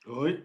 Oi?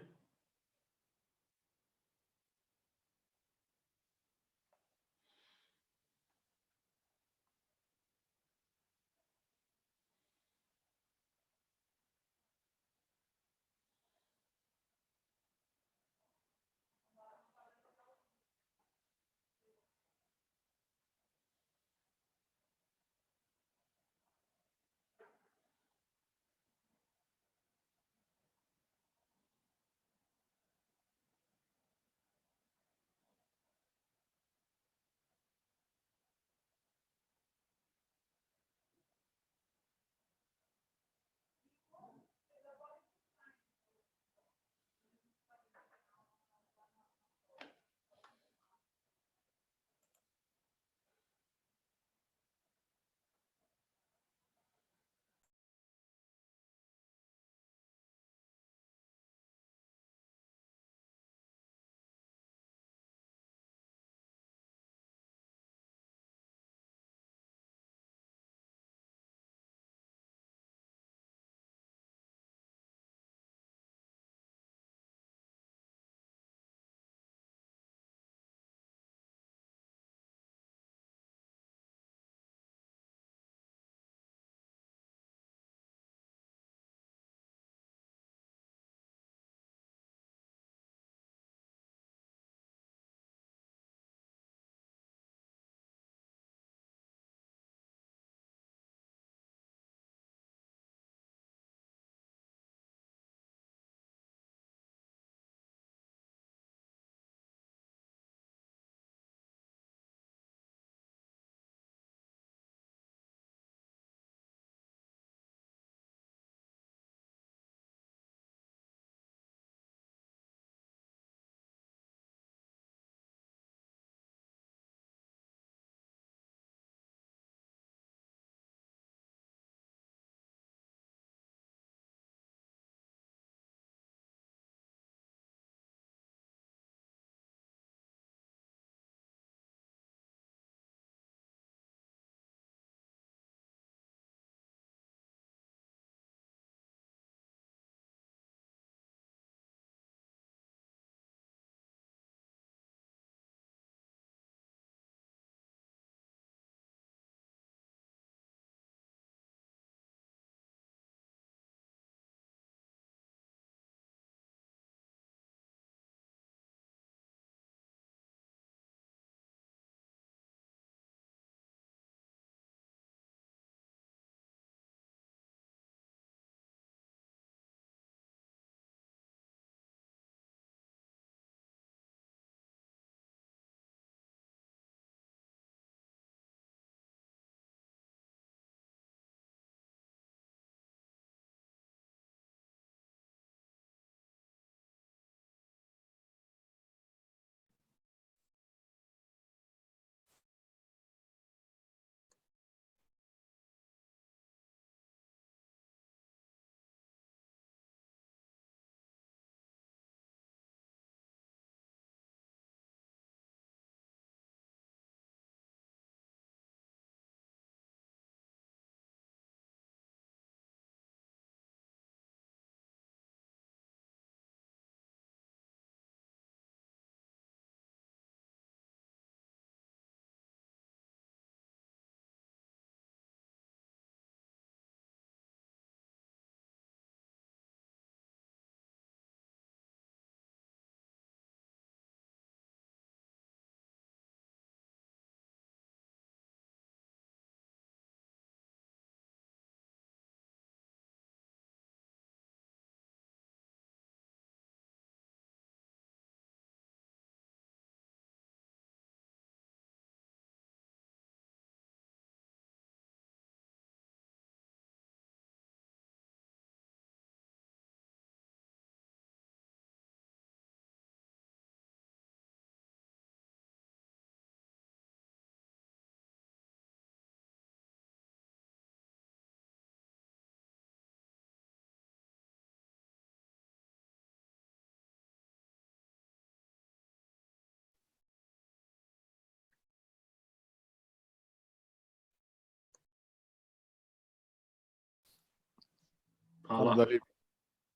Fala, Fala. Davi.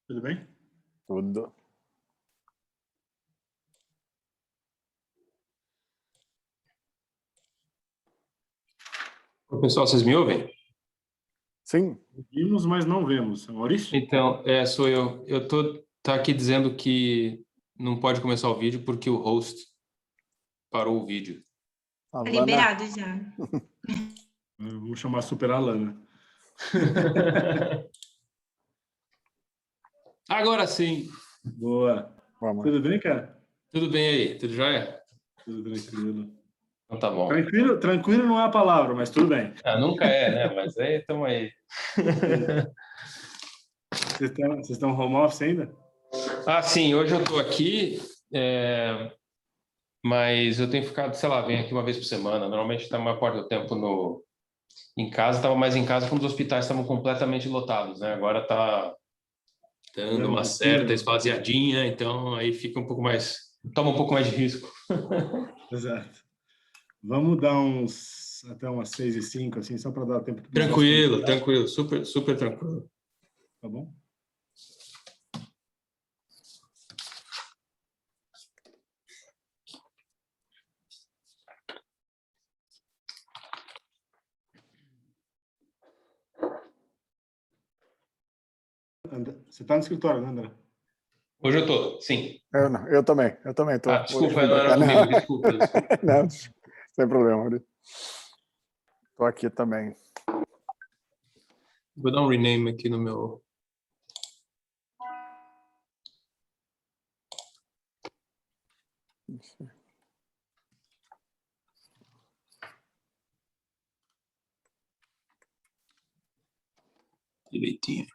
Tudo bem? Tudo. Pessoal, vocês me ouvem? Sim. Vimos, mas não vemos. Maurício? Então, sou eu. Eu tá aqui dizendo que não pode começar o vídeo porque o host parou o vídeo. Tá liberado já. Vamos chamar Super Alana. Agora sim. Boa. Vamos. Tudo bem, cara? Tudo bem aí? Tudo jóia? Tudo tranquilo. Então tá bom. Tranquilo não é a palavra, mas tudo bem. Nunca é, né? Mas aí, estamos aí. Vocês estão home office ainda? Sim, hoje eu estou aqui, mas eu tenho ficado, sei lá, venho aqui uma vez por semana. Normalmente está a maior parte do tempo em casa, estava mais em casa quando os hospitais estavam completamente lotados, né? Agora está dando uma certa esvaziadinha, então aí fica um pouco mais, toma um pouco mais de risco. Exato. Vamos dar até umas 6h05, assim, só para dar tempo. Tranquilo, super tranquilo. Tá bom? Você está no escritório, né, André? Hoje eu estou, sim. Eu também estou. Desculpa, não era comigo, desculpa. Não, sem problema, Maurício. Estou aqui também. Vou dar um rename aqui no meu... Direitinho.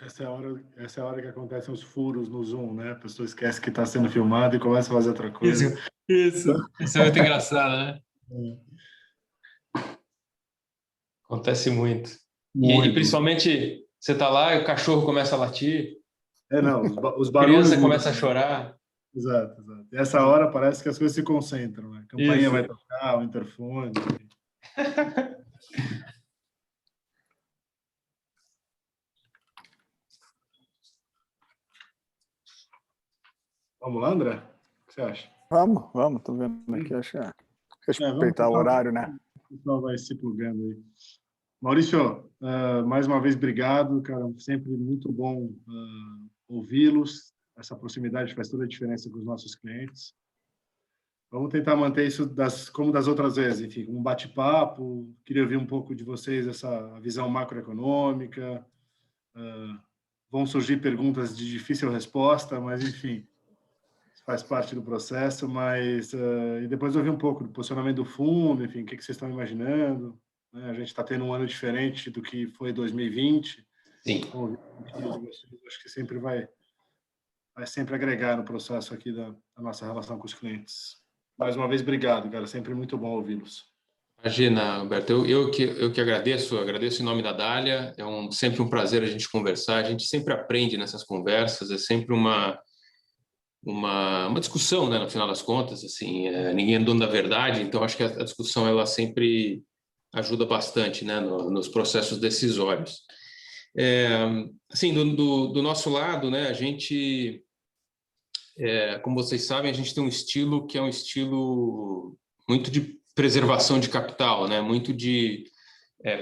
Essa é a hora que acontecem os furos no Zoom, né? A pessoa esquece que está sendo filmado e começa a fazer outra coisa. Isso é muito engraçado, né? Acontece muito. E principalmente, você está lá e o cachorro começa a latir. Não, os A barulhos... criança começa a chorar. Exato. E essa hora parece que as coisas se concentram, né? A campainha vai tocar, o interfone... Vamos lá, André? O que você acha? Vamos, tô vendo aqui, acho que respeitar o horário, né? O pessoal vai se plugando aí. Maurício, mais uma vez, obrigado, cara, sempre muito bom ouvi-los, essa proximidade faz toda a diferença com os nossos clientes. Vamos tentar manter isso como das outras vezes, enfim, um bate-papo, queria ouvir um pouco de vocês, essa visão macroeconômica, vão surgir perguntas de difícil resposta, mas, enfim, faz parte do processo, mas e depois ouvir um pouco do posicionamento do fundo, enfim, o que vocês estão imaginando, né? A gente está tendo um ano diferente do que foi 2020. Sim. Então, acho que sempre vai sempre agregar no processo aqui da nossa relação com os clientes. Mais uma vez, obrigado, cara, sempre muito bom ouvi-los. Imagina, Alberto, eu que agradeço em nome da Dália, sempre um prazer a gente conversar, a gente sempre aprende nessas conversas, é sempre uma discussão, né, no final das contas, assim, ninguém é dono da verdade, então acho que a discussão ela sempre ajuda bastante, né, nos processos decisórios. Assim, do nosso lado, né, a gente, como vocês sabem, a gente tem um estilo que é um estilo muito de preservação de capital, né, muito de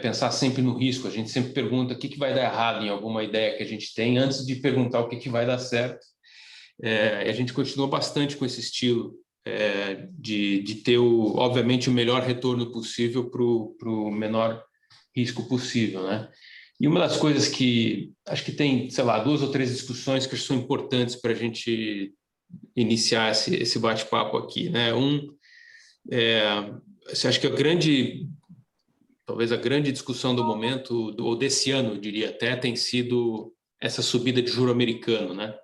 pensar sempre no risco. A gente sempre pergunta o que vai dar errado em alguma ideia que a gente tem antes de perguntar o que vai dar certo. A gente continua bastante com esse estilo de ter, obviamente, o melhor retorno possível para o menor risco possível, né? E uma das coisas que acho que tem, sei lá, 2 ou 3 discussões que são importantes para a gente iniciar esse bate-papo aqui, né? Você acha que talvez a grande discussão do momento, ou desse ano, eu diria até, tem sido essa subida de juro americano, né?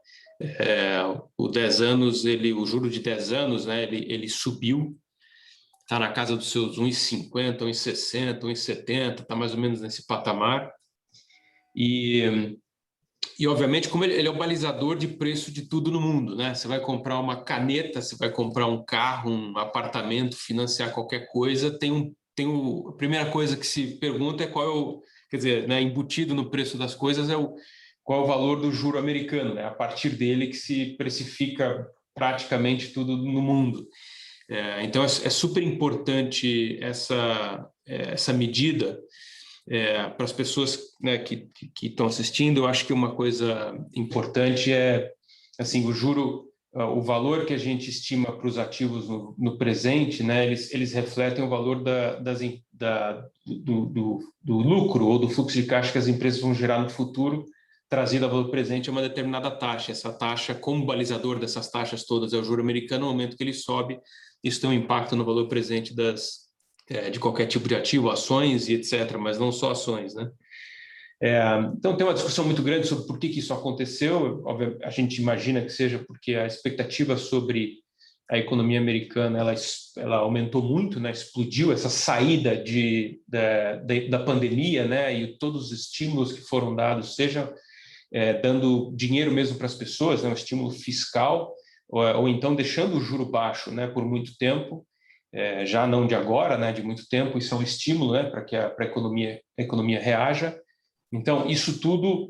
O juro de 10 anos, né, ele subiu, está na casa dos seus 1,50, 1,60, 1,70, está mais ou menos nesse patamar. E obviamente, como ele é o balizador de preço de tudo no mundo, né? Você vai comprar uma caneta, você vai comprar um carro, um apartamento, financiar qualquer coisa, a primeira coisa que se pergunta é quer dizer, né, embutido no preço das coisas qual é o valor do juro americano, né? A partir dele que se precifica praticamente tudo no mundo. Então, é super importante essa medida para as pessoas, né, que estão assistindo. Eu acho que uma coisa importante assim, o valor que a gente estima para os ativos no presente, né, eles refletem o valor do lucro ou do fluxo de caixa que as empresas vão gerar no futuro, trazido a valor presente a uma determinada taxa. Essa taxa, como balizador dessas taxas todas, é o juro americano. No momento que ele sobe, isso tem um impacto no valor presente de qualquer tipo de ativo, ações e etc., mas não só ações, né? Então, tem uma discussão muito grande sobre por que isso aconteceu. A gente imagina que seja porque a expectativa sobre a economia americana ela aumentou muito, né? Explodiu essa saída da pandemia, né? E todos os estímulos que foram dados, seja dando dinheiro mesmo para as pessoas, né? Um estímulo fiscal, ou então deixando o juro baixo, né? Por muito tempo. Já não de agora, né? De muito tempo. Isso é um estímulo, né? Para que a economia reaja. Então, isso tudo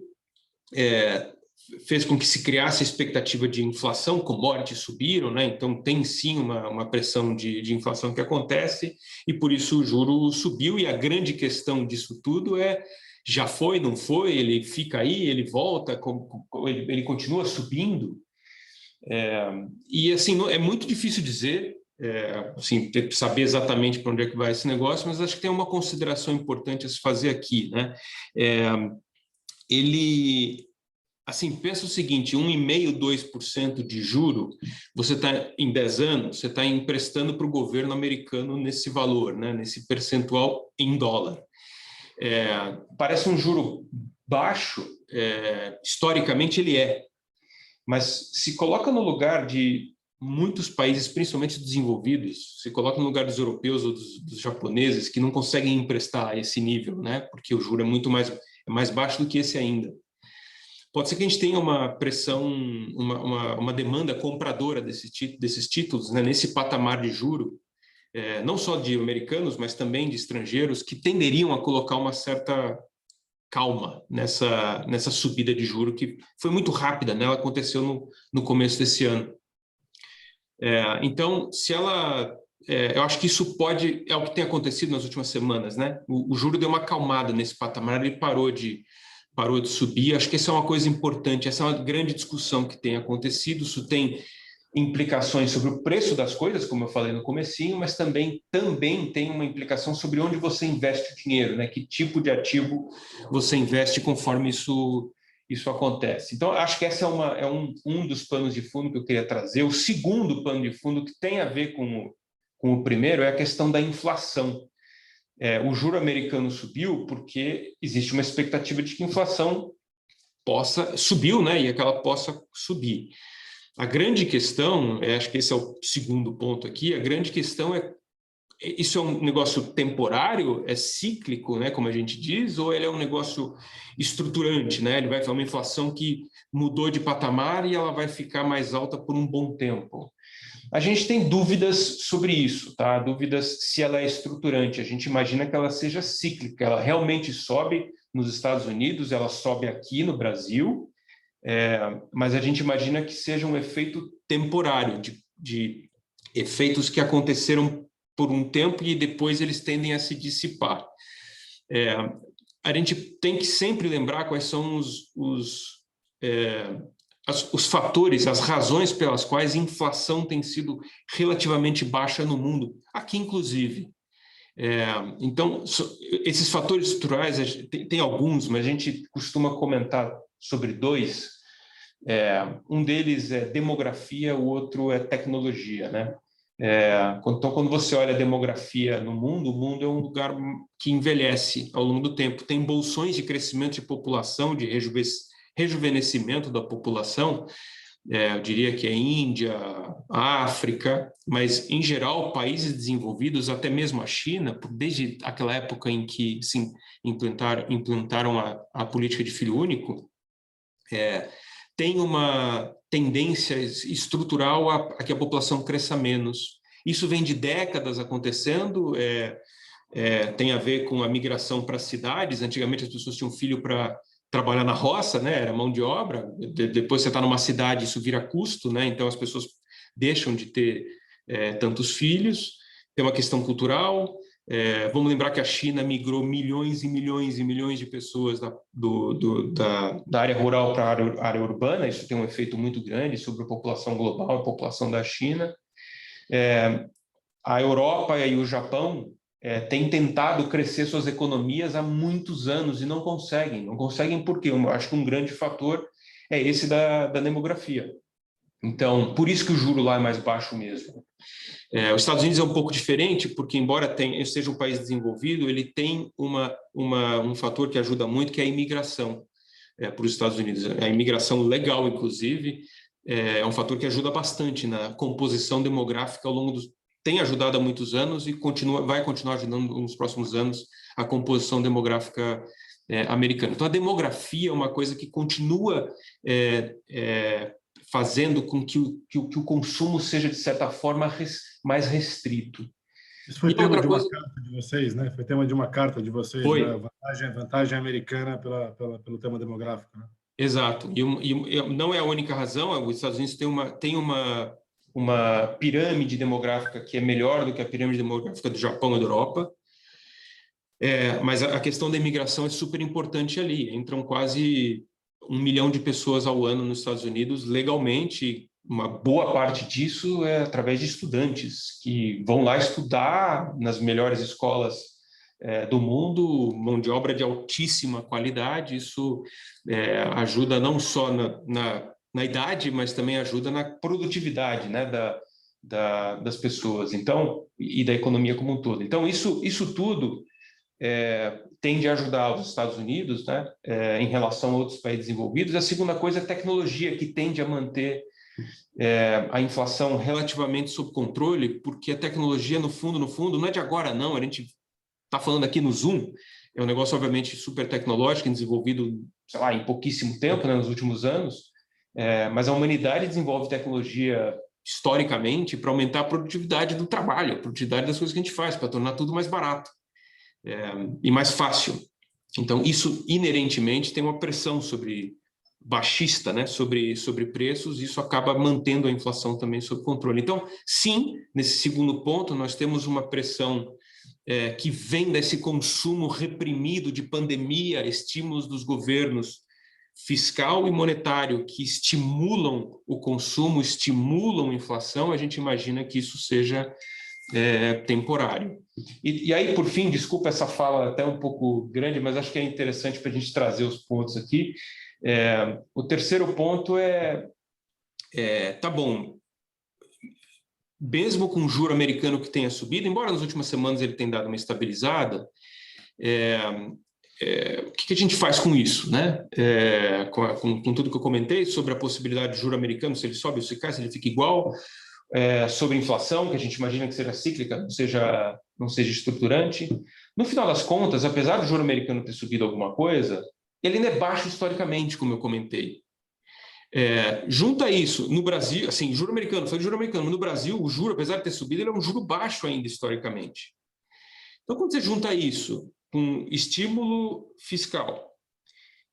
fez com que se criasse a expectativa de inflação, commodities subiram, né? Então tem sim uma pressão de inflação que acontece, e por isso o juro subiu. E a grande questão disso tudo já foi, não foi, ele fica aí, ele volta, ele continua subindo. E assim, é muito difícil dizer, assim, ter que saber exatamente para onde é que vai esse negócio, mas acho que tem uma consideração importante a se fazer aqui, né? Ele, assim, pensa o seguinte: 1,5%, 2% de juro, você está em 10 anos, você está emprestando para o governo americano nesse valor, né? Nesse percentual em dólar. Parece um juro baixo, historicamente ele mas se coloca no lugar de muitos países, principalmente desenvolvidos, se coloca no lugar dos europeus ou dos japoneses, que não conseguem emprestar a esse nível, né? Porque o juro é mais baixo do que esse ainda. Pode ser que a gente tenha uma pressão, uma demanda compradora desses títulos, né? Nesse patamar de juro, não só de americanos, mas também de estrangeiros, que tenderiam a colocar uma certa calma nessa subida de juro, que foi muito rápida, né? Ela aconteceu no começo desse ano. Então, eu acho que isso é o que tem acontecido nas últimas semanas, né? O juro deu uma acalmada nesse patamar, ele parou de subir. Acho que essa é uma coisa importante, essa é uma grande discussão que tem acontecido. Isso tem implicações sobre o preço das coisas, como eu falei no comecinho, mas também tem uma implicação sobre onde você investe o dinheiro, né? Que tipo de ativo você investe conforme isso acontece. Então, acho que essa é um dos panos de fundo que eu queria trazer. O segundo pano de fundo, que tem a ver com o primeiro, é a questão da inflação. O juro americano subiu porque existe uma expectativa de que a inflação subiu, né? E que ela possa subir. A grande questão, acho que esse é o segundo ponto aqui, a grande questão isso é um negócio temporário, é cíclico, né, como a gente diz, ou ele é um negócio estruturante, né? Ele vai ter uma inflação que mudou de patamar e ela vai ficar mais alta por um bom tempo. A gente tem dúvidas sobre isso, tá? Dúvidas se ela é estruturante. A gente imagina que ela seja cíclica, ela realmente sobe, nos Estados Unidos, ela sobe aqui no Brasil, mas a gente imagina que seja um efeito temporário, de efeitos que aconteceram por um tempo e depois eles tendem a se dissipar. A gente tem que sempre lembrar quais são os fatores, as razões pelas quais a inflação tem sido relativamente baixa no mundo, aqui inclusive. Então, esses fatores estruturais, tem alguns, mas a gente costuma comentar sobre dois. Um deles é demografia, o outro é tecnologia, né? Então, quando você olha a demografia no mundo, o mundo é um lugar que envelhece ao longo do tempo. Tem bolsões de crescimento de população, de rejuvenescimento da população, eu diria que é Índia, África, mas, em geral, países desenvolvidos, até mesmo a China, desde aquela época em que se implantaram a política de filho único, tem uma tendência estrutural a que a população cresça menos. Isso vem de décadas acontecendo, tem a ver com a migração para as cidades. Antigamente as pessoas tinham filho para trabalhar na roça, né? Era mão de obra. Depois você está numa cidade, isso vira custo, né? Então as pessoas deixam de ter tantos filhos. Tem uma questão cultural. Vamos lembrar que a China migrou milhões e milhões e milhões de pessoas da área rural para a área urbana. Isso tem um efeito muito grande sobre a população global, a população da China. A Europa e o Japão têm tentado crescer suas economias há muitos anos e não conseguem. Não conseguem por quê? Eu acho que um grande fator é esse da demografia. Então, por isso que o juro lá é mais baixo mesmo. Os Estados Unidos é um pouco diferente, porque, embora seja um país desenvolvido, ele tem um fator que ajuda muito, que é a imigração para os Estados Unidos. A imigração legal, inclusive, é um fator que ajuda bastante na composição demográfica ao longo dos... Tem ajudado há muitos anos e vai continuar ajudando nos próximos anos a composição demográfica americana. Então, a demografia é uma coisa que continua fazendo com que o consumo seja, de certa forma, mais restrito. Isso foi tema de uma carta de vocês, né? Foi tema de uma carta de vocês, foi. Né? Vantagem americana pelo tema demográfico, né? Exato. E não é a única razão. Os Estados Unidos têm uma pirâmide demográfica que é melhor do que a pirâmide demográfica do Japão e da Europa. Mas a questão da imigração é super importante ali. Entram quase 1 milhão de pessoas ao ano nos Estados Unidos legalmente. Uma boa parte disso é através de estudantes que vão lá estudar nas melhores escolas do mundo, mão de obra de altíssima qualidade. Isso ajuda não só na idade, mas também ajuda na produtividade, né, das pessoas, então, e da economia como um todo. Então, isso tudo tende a ajudar os Estados Unidos, né, em relação a outros países desenvolvidos. A segunda coisa é a tecnologia, que tende a manter a inflação relativamente sob controle, porque a tecnologia, no fundo, não é de agora, não. A gente está falando aqui no Zoom, é um negócio, obviamente, super tecnológico, desenvolvido, sei lá, em pouquíssimo tempo, né, nos últimos anos, mas a humanidade desenvolve tecnologia historicamente para aumentar a produtividade do trabalho, a produtividade das coisas que a gente faz, para tornar tudo mais barato e mais fácil. Então, isso inerentemente tem uma pressão baixista, né, sobre preços, e isso acaba mantendo a inflação também sob controle. Então, sim, nesse segundo ponto, nós temos uma pressão que vem desse consumo reprimido de pandemia, estímulos dos governos fiscal e monetário que estimulam o consumo, estimulam a inflação. A gente imagina que isso seja temporário. E aí, por fim, desculpa essa fala até um pouco grande, mas acho que é interessante para a gente trazer os pontos aqui. O terceiro ponto tá bom, mesmo com o juro americano que tenha subido, embora nas últimas semanas ele tenha dado uma estabilizada, o que a gente faz com isso, né? Com tudo que eu comentei sobre a possibilidade de juro americano, se ele sobe ou se cai, se ele fica igual, sobre a inflação, que a gente imagina que seja cíclica, não seja estruturante. No final das contas, apesar do juro americano ter subido alguma coisa, ele ainda é baixo historicamente, como eu comentei. Junta isso, no Brasil, assim, juro americano, no Brasil, o juro, apesar de ter subido, ele é um juro baixo ainda historicamente. Então, quando você junta isso com estímulo fiscal,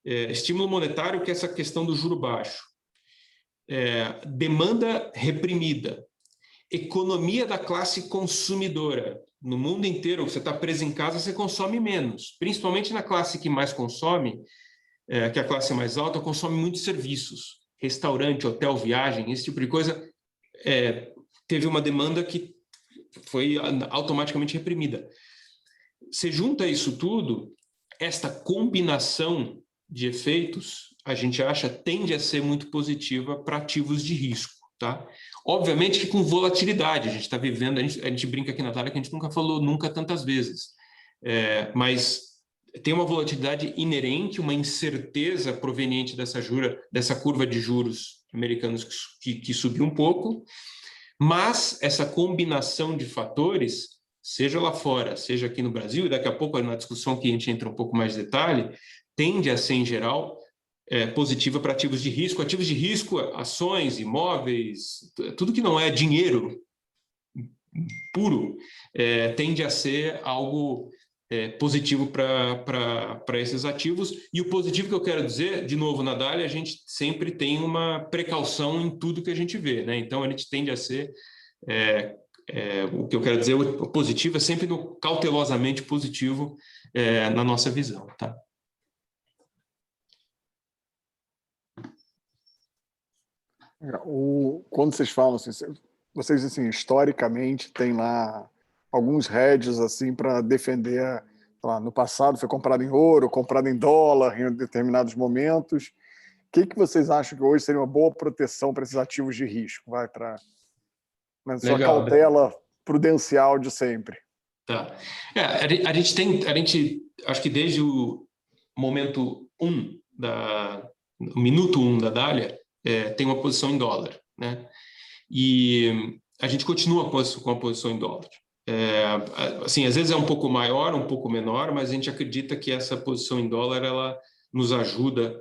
estímulo monetário, que é essa questão do juro baixo, demanda reprimida, economia da classe consumidora. No mundo inteiro, você está preso em casa, você consome menos. Principalmente na classe que mais consome, que é a classe mais alta, consome muitos serviços. Restaurante, hotel, viagem, esse tipo de coisa, teve uma demanda que foi automaticamente reprimida. Você junta isso tudo, esta combinação de efeitos, a gente acha, tende a ser muito positiva para ativos de risco, tá? Obviamente que com volatilidade, a gente está vivendo, a gente brinca aqui na Natália que a gente nunca falou nunca tantas vezes, mas tem uma volatilidade inerente, uma incerteza proveniente dessa curva de juros americanos que subiu um pouco, mas essa combinação de fatores, seja lá fora, seja aqui no Brasil, e daqui a pouco na discussão que a gente entra um pouco mais de detalhe, tende a ser, em geral, positiva para ativos de risco. Ativos de risco, ações, imóveis, tudo que não é dinheiro puro, tende a ser algo positivo para esses ativos. E o positivo que eu quero dizer, de novo, na Dália, a gente sempre tem uma precaução em tudo que a gente vê, né? Então, a gente tende a ser... o que eu quero dizer, o positivo é sempre no cautelosamente positivo na nossa visão, tá? Quando vocês falam assim, vocês assim, historicamente tem lá alguns hedges assim para defender, lá, no passado foi comprado em ouro, comprado em dólar em determinados momentos. O que vocês acham que hoje seria uma boa proteção para esses ativos de risco? Vai para sua cautela prudencial de sempre. Tá. A gente acho que desde o momento 1 o minuto 1 da Dália, tem uma posição em dólar, né? E a gente continua com a posição em dólar. Assim, às vezes é um pouco maior, um pouco menor, mas a gente acredita que essa posição em dólar ela nos ajuda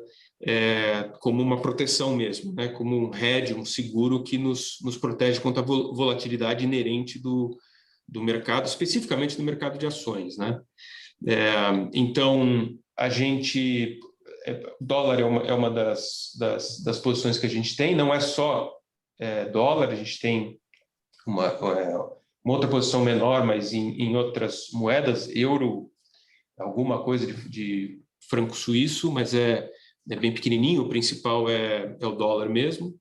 como uma proteção mesmo, né? Como um hedge, um seguro que nos protege contra a volatilidade inerente do mercado, especificamente do mercado de ações, né? Então, a gente... dólar é uma das posições que a gente tem, não é só dólar, a gente tem uma outra posição menor, mas em outras moedas, euro, alguma coisa de franco suíço, mas é bem pequenininho, o principal é o dólar mesmo.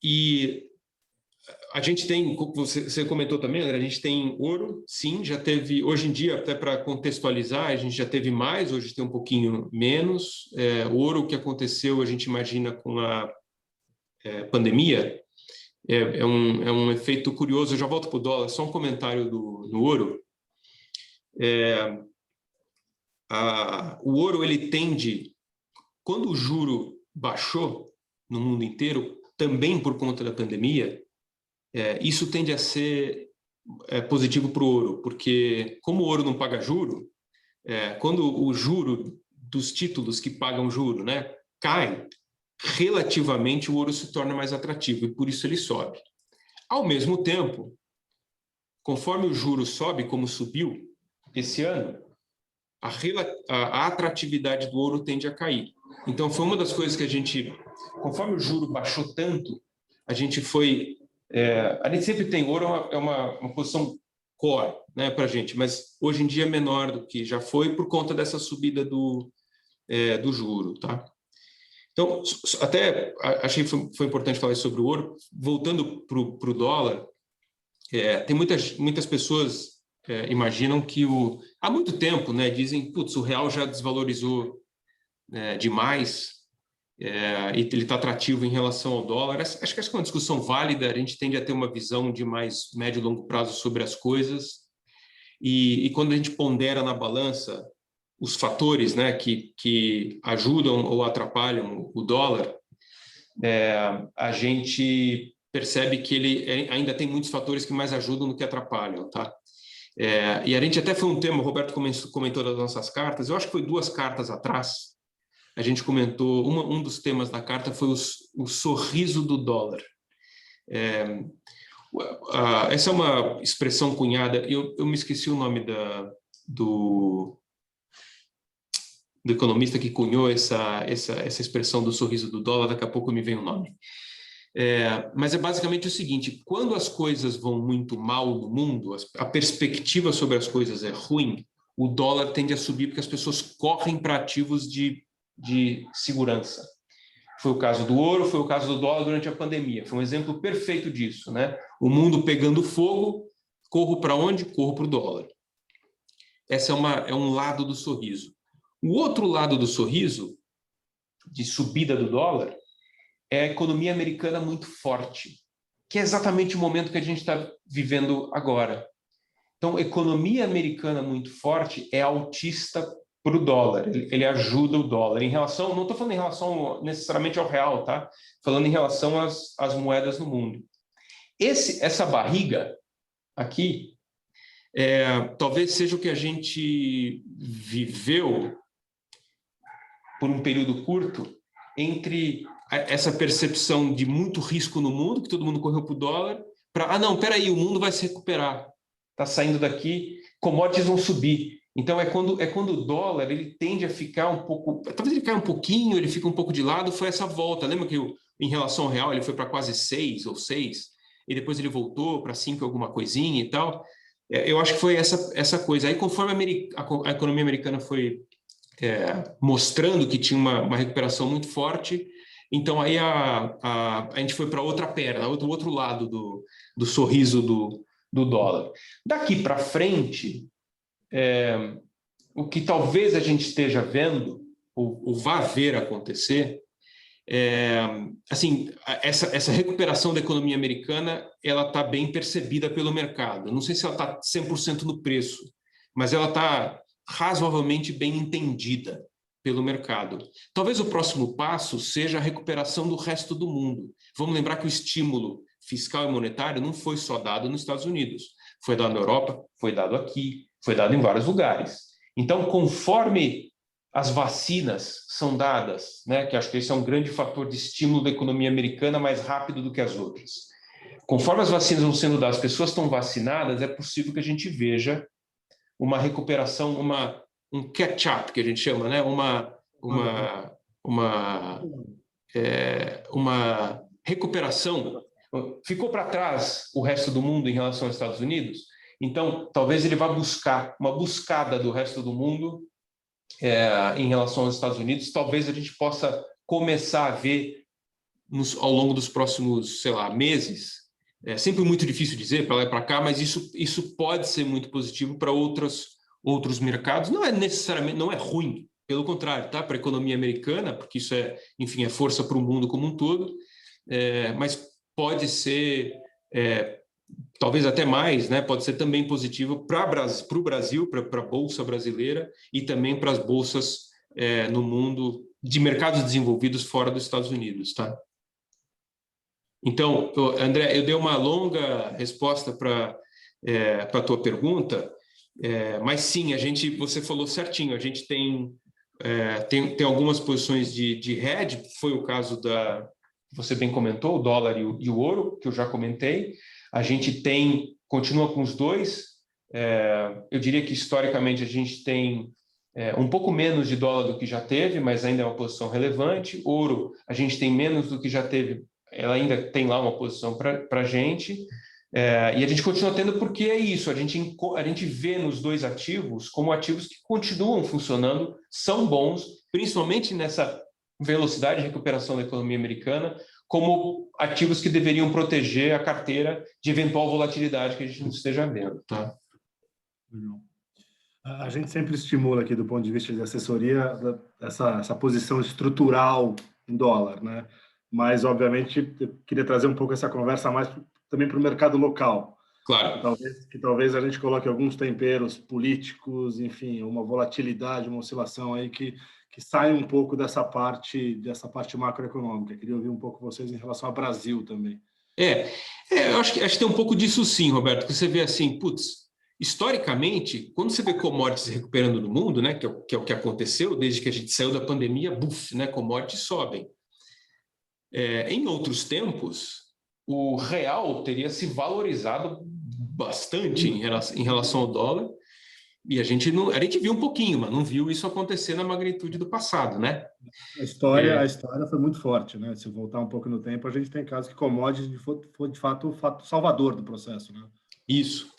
E a gente tem, você comentou também, André, a gente tem ouro, sim, já teve, hoje em dia, até para contextualizar, a gente já teve mais, hoje tem um pouquinho menos. Ouro, o que aconteceu, a gente imagina com a pandemia, é um efeito curioso. Eu já volto para o dólar, só um comentário do ouro. O ouro, ele tende, quando o juro baixou no mundo inteiro, também por conta da pandemia, isso tende a ser positivo para o ouro, porque como o ouro não paga juro, quando o juro dos títulos que pagam juro, né, cai, relativamente o ouro se torna mais atrativo e por isso ele sobe. Ao mesmo tempo, conforme o juro sobe, como subiu esse ano, a atratividade do ouro tende a cair. Então, foi uma das coisas que a gente, conforme o juro baixou tanto, a gente sempre tem ouro, é uma posição core, né, para a gente, mas hoje em dia é menor do que já foi por conta dessa subida do juro, tá? Então, até achei que foi importante falar sobre o ouro. Voltando para o dólar, tem muitas pessoas imaginam que há muito tempo, né, dizem, putz, o real já desvalorizou demais, e ele está atrativo em relação ao dólar. Acho que essa é uma discussão válida, a gente tende a ter uma visão de mais médio e longo prazo sobre as coisas, e quando a gente pondera na balança os fatores, né, que ajudam ou atrapalham o dólar, a gente percebe que ele ainda tem muitos fatores que mais ajudam do que atrapalham, tá? E a gente até foi um tema, o Roberto comentou das nossas cartas, eu acho que foi 2 cartas atrás, a gente comentou, um dos temas da carta foi o sorriso do dólar. Essa é uma expressão cunhada, eu me esqueci o nome do economista que cunhou essa expressão do sorriso do dólar, daqui a pouco me vem o nome. Mas é basicamente o seguinte, quando as coisas vão muito mal no mundo, a perspectiva sobre as coisas é ruim, o dólar tende a subir porque as pessoas correm para ativos de segurança. Foi o caso do ouro, foi o caso do dólar durante a pandemia. Foi um exemplo perfeito disso, né? O mundo pegando fogo, corro para onde? Corro para o dólar. Esse é um lado do sorriso. O outro lado do sorriso, de subida do dólar, é a economia americana muito forte, que é exatamente o momento que a gente está vivendo agora. Então, economia americana muito forte é altista para o dólar, ele ajuda o dólar. Em relação, não estou falando em relação necessariamente ao real, tá? Falando em relação às moedas no mundo. Essa barriga aqui, talvez seja o que a gente viveu por um período curto entre essa percepção de muito risco no mundo, que todo mundo correu para o dólar, para, não, peraí, o mundo vai se recuperar, está saindo daqui, commodities vão subir. Então, é quando o dólar ele tende a ficar um pouco, talvez ele caia um pouquinho, ele fica um pouco de lado, foi essa volta. Lembra que em relação ao real ele foi para quase 6 ou 6, e depois ele voltou para 5 alguma coisinha e tal. Eu acho que foi essa coisa. Aí, conforme a economia americana foi mostrando que tinha uma recuperação muito forte, então aí a gente foi para outra perna, outro lado do sorriso do dólar. Daqui para frente, o que talvez a gente esteja vendo, ou vá ver acontecer, assim, essa recuperação da economia americana, ela está bem percebida pelo mercado. Não sei se ela está 100% no preço, mas ela está razoavelmente bem entendida pelo mercado. Talvez o próximo passo seja a recuperação do resto do mundo. Vamos lembrar que o estímulo fiscal e monetário não foi só dado nos Estados Unidos. Foi dado na Europa, foi dado aqui, foi dado em vários lugares. Então, conforme as vacinas são dadas, né, que acho que esse é um grande fator de estímulo da economia americana mais rápido do que as outras. Conforme as vacinas vão sendo dadas, as pessoas estão vacinadas, é possível que a gente veja uma recuperação, um catch-up, que a gente chama, né? Uma recuperação. Ficou para trás o resto do mundo em relação aos Estados Unidos, então talvez ele vá buscar uma buscada do resto do mundo em relação aos Estados Unidos. Talvez a gente possa começar a ver ao longo dos próximos, sei lá, meses. É sempre muito difícil dizer para lá e para cá, mas isso pode ser muito positivo para outros mercados. Não é necessariamente, não é ruim, pelo contrário, tá? Para a economia americana, porque isso enfim, é força para o mundo como um todo, mas pode ser, talvez até mais, né? Pode ser também positivo para o Brasil, para a Bolsa brasileira e também para as bolsas no mundo de mercados desenvolvidos fora dos Estados Unidos, tá? Então, André, eu dei uma longa resposta para a tua pergunta, mas sim, você falou certinho, a gente tem algumas posições de hedge, foi o caso você bem comentou, o dólar e o ouro, que eu já comentei. A gente continua com os dois. Eu diria que historicamente a gente tem um pouco menos de dólar do que já teve, mas ainda é uma posição relevante. Ouro, a gente tem menos do que já teve, ela ainda tem lá uma posição para a gente. E a gente continua tendo porque é isso, a gente vê nos dois ativos como ativos que continuam funcionando, são bons, principalmente nessa velocidade de recuperação da economia americana, como ativos que deveriam proteger a carteira de eventual volatilidade que a gente não esteja vendo. Tá? A gente sempre estimula aqui, do ponto de vista de assessoria, essa posição estrutural em dólar, né? Mas, obviamente, eu queria trazer um pouco essa conversa mais também para o mercado local. Claro. Que talvez a gente coloque alguns temperos políticos, enfim, uma volatilidade, uma oscilação aí que sai um pouco dessa parte macroeconômica. Queria ouvir um pouco vocês em relação ao Brasil também. Eu acho que tem um pouco disso sim, Roberto, que você vê assim, historicamente, quando você vê commodities recuperando no mundo, né, que é o que aconteceu desde que a gente saiu da pandemia, né, commodities sobem. Em outros tempos, o real teria se valorizado bastante em relação ao dólar, e a gente viu um pouquinho, mas não viu isso acontecer na magnitude do passado, né? A história foi muito forte, né? Se voltar um pouco no tempo, a gente tem casos que commodities foi de fato o fato salvador do processo, né? Isso.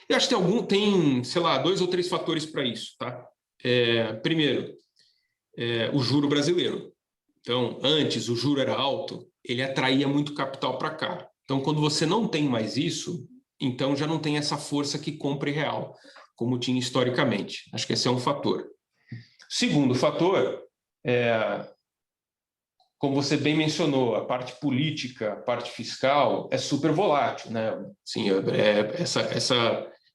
Eu acho que tem, sei lá, 2 ou 3 fatores para isso, tá? Primeiro, o juro brasileiro. Então, antes o juro era alto, ele atraía muito capital para cá. Então, quando você não tem mais isso, então já não tem essa força que compre real, como tinha historicamente. Acho que esse é um fator. Segundo fator, como você bem mencionou, a parte política, a parte fiscal é super volátil, né? Assim,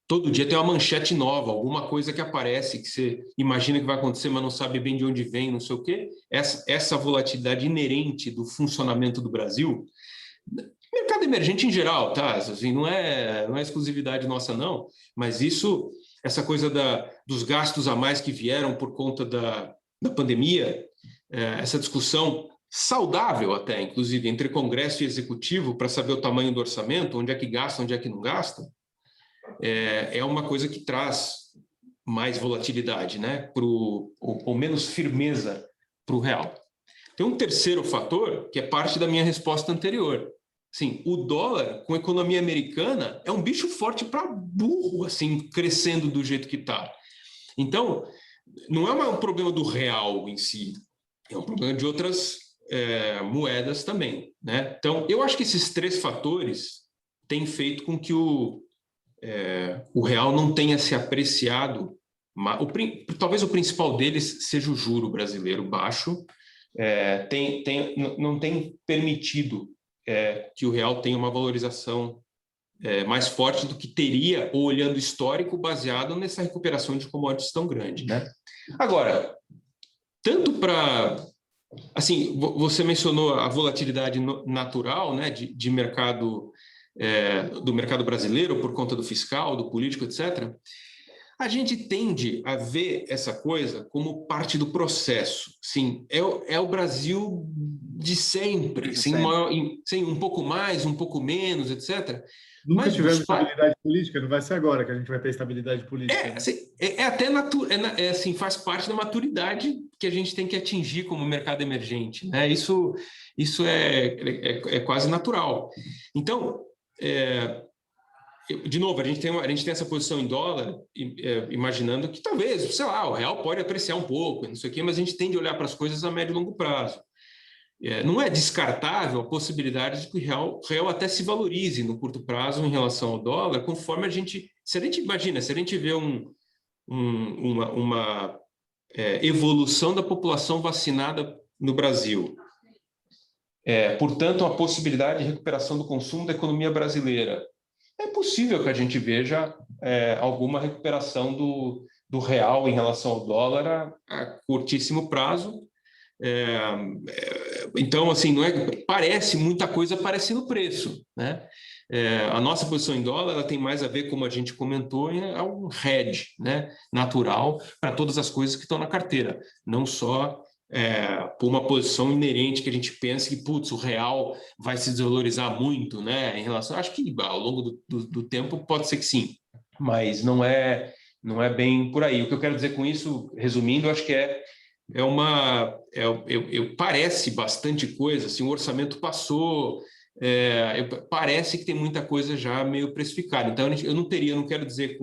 todo dia tem uma manchete nova, alguma coisa que aparece que você imagina que vai acontecer, mas não sabe bem de onde vem, não sei o quê. Essa volatilidade inerente do funcionamento do Brasil, mercado emergente em geral, tá? Assim, não é exclusividade nossa, não, mas essa coisa dos gastos a mais que vieram por conta da pandemia, essa discussão saudável até, inclusive, entre Congresso e Executivo para saber o tamanho do orçamento, onde é que gasta, onde é que não gasta, é uma coisa que traz mais volatilidade, né? Ou menos firmeza para o real. Tem um terceiro fator, que é parte da minha resposta anterior. Assim, o dólar, com a economia americana, é um bicho forte para burro, assim, crescendo do jeito que está. Então, não é um problema do real em si, é um problema de outras moedas também, né? Então, eu acho que esses 3 fatores têm feito com que o real não tenha se apreciado. Talvez o principal deles seja o juro brasileiro baixo, não tem permitido que o real tenha uma valorização mais forte do que teria, olhando histórico, baseado nessa recuperação de commodities tão grande, né? Agora, tanto para... Assim, você mencionou a volatilidade natural, né, de mercado, do mercado brasileiro por conta do fiscal, do político, etc. A gente tende a ver essa coisa como parte do processo. Sim, é o Brasil de sempre, sim, um pouco mais, um pouco menos, etc. Nunca Mas tivemos estabilidade política, não vai ser agora que a gente vai ter estabilidade política. Né? Assim, assim, faz parte da maturidade que a gente tem que atingir como mercado emergente, né? Isso é quase natural. Então, de novo, a gente tem essa posição em dólar, imaginando que talvez, sei lá, o real pode apreciar um pouco, não sei o quê, mas a gente tende a olhar para as coisas a médio e longo prazo. Não é descartável a possibilidade de que o real até se valorize no curto prazo em relação ao dólar, conforme se a gente vê uma evolução da população vacinada no Brasil, portanto, a possibilidade de recuperação do consumo da economia brasileira, é possível que a gente veja alguma recuperação do real em relação ao dólar a curtíssimo prazo. Então, assim, parece muita coisa aparece no preço, né? A nossa posição em dólar ela tem mais a ver, como a gente comentou, em um hedge, né, natural para todas as coisas que estão na carteira, não só por uma posição inerente que a gente pensa que, putz, o real vai se desvalorizar muito, né, em relação... Acho que ao longo do tempo pode ser que sim, mas não é bem por aí. O que eu quero dizer com isso, resumindo, acho que parece bastante coisa, assim, o orçamento passou, parece que tem muita coisa já meio precificada. Então, eu não quero dizer,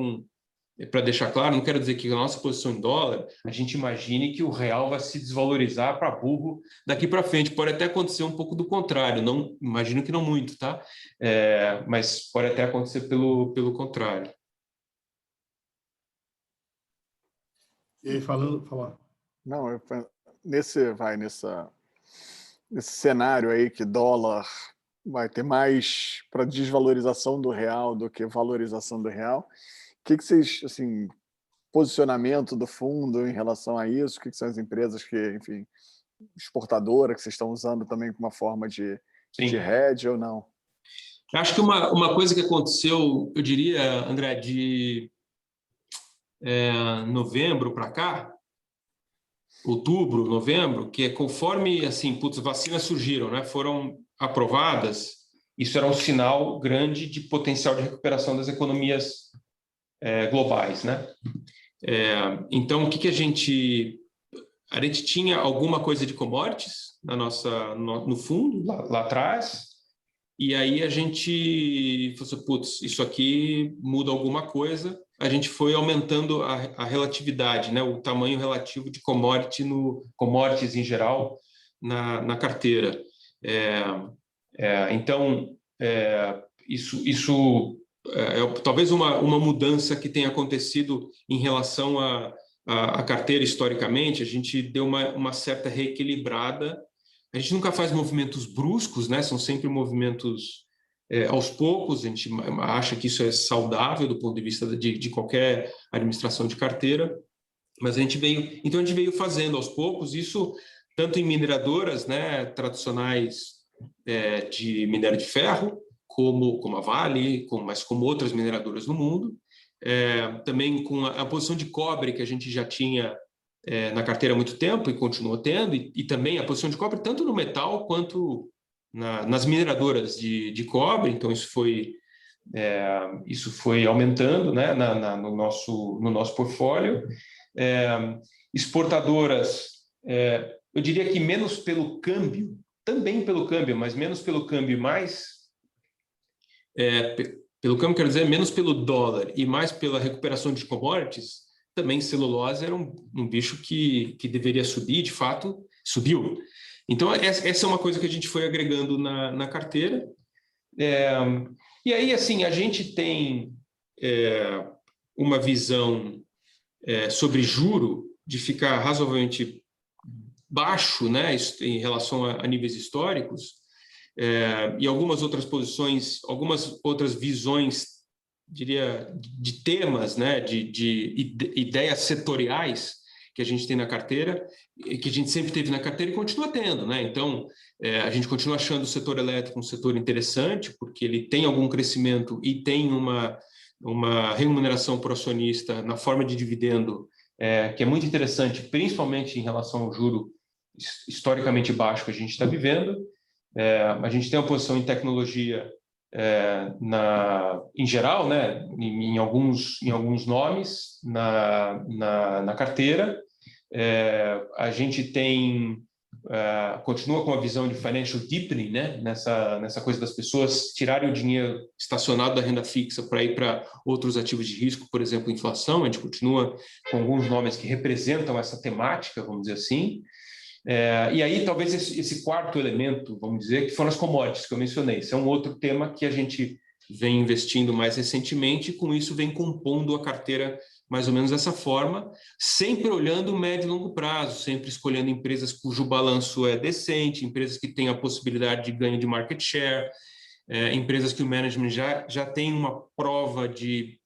para deixar claro, não quero dizer que a nossa posição em dólar, a gente imagine que o real vai se desvalorizar para burro daqui para frente. Pode até acontecer um pouco do contrário, não, imagino que não muito, tá? Mas pode até acontecer pelo contrário. E aí, falar. Não, nesse cenário aí que dólar vai ter mais para desvalorização do real do que valorização do real, o que vocês, assim, posicionamento do fundo em relação a isso? O que são as empresas que, enfim, exportadoras que vocês estão usando também como uma forma de hedge ou não? Acho que uma coisa que aconteceu, eu diria, André, de novembro para cá, outubro, novembro, que é conforme, assim, vacinas surgiram, né, foram aprovadas, isso era um sinal grande de potencial de recuperação das economias globais, né? Então, o que a gente tinha alguma coisa de commodities no fundo, lá atrás, e aí a gente falou assim, putz, isso aqui muda alguma coisa. A gente foi aumentando a relatividade, né, o tamanho relativo de commodities em geral na carteira. Então, isso talvez uma mudança que tenha acontecido em relação à carteira historicamente. A gente deu uma certa reequilibrada. A gente nunca faz movimentos bruscos, né? São sempre movimentos aos poucos. A gente acha que isso é saudável do ponto de vista de qualquer administração de carteira, mas a gente veio fazendo aos poucos isso, tanto em mineradoras, né, tradicionais de minério de ferro, como a Vale, mas como outras mineradoras no mundo, também com a posição de cobre que a gente já tinha na carteira há muito tempo e continua tendo, e também a posição de cobre tanto no metal quanto nas mineradoras de cobre. Então isso foi aumentando, né, no nosso portfólio. Exportadoras, eu diria que menos pelo câmbio, também pelo câmbio, mas menos pelo câmbio, pelo câmbio, quero dizer, menos pelo dólar e mais pela recuperação de commodities. Também celulose era um bicho que deveria subir, de fato, subiu. Então, essa é uma coisa que a gente foi agregando na carteira. E aí, assim, a gente tem uma visão sobre juro de ficar razoavelmente baixo, né, em relação a níveis históricos, e algumas outras posições, algumas outras visões, diria, de temas, né, de ideias setoriais que a gente tem na carteira, e que a gente sempre teve na carteira e continua tendo, né? Então, a gente continua achando o setor elétrico um setor interessante, porque ele tem algum crescimento e tem uma remuneração por acionista na forma de dividendo, que é muito interessante, principalmente em relação ao juro historicamente baixo que a gente está vivendo. A gente tem uma posição em tecnologia em geral, né, em alguns nomes na carteira. A gente continua com a visão de financial deepening, né, nessa coisa das pessoas tirarem o dinheiro estacionado da renda fixa para ir para outros ativos de risco, por exemplo, inflação. A gente continua com alguns nomes que representam essa temática, vamos dizer assim. E aí, talvez esse quarto elemento, vamos dizer, que foram as commodities que eu mencionei. Esse é um outro tema que a gente vem investindo mais recentemente, e com isso vem compondo a carteira mais ou menos dessa forma, sempre olhando médio e longo prazo, sempre escolhendo empresas cujo balanço é decente, empresas que têm a possibilidade de ganho de market share, empresas que o management já tem uma prova de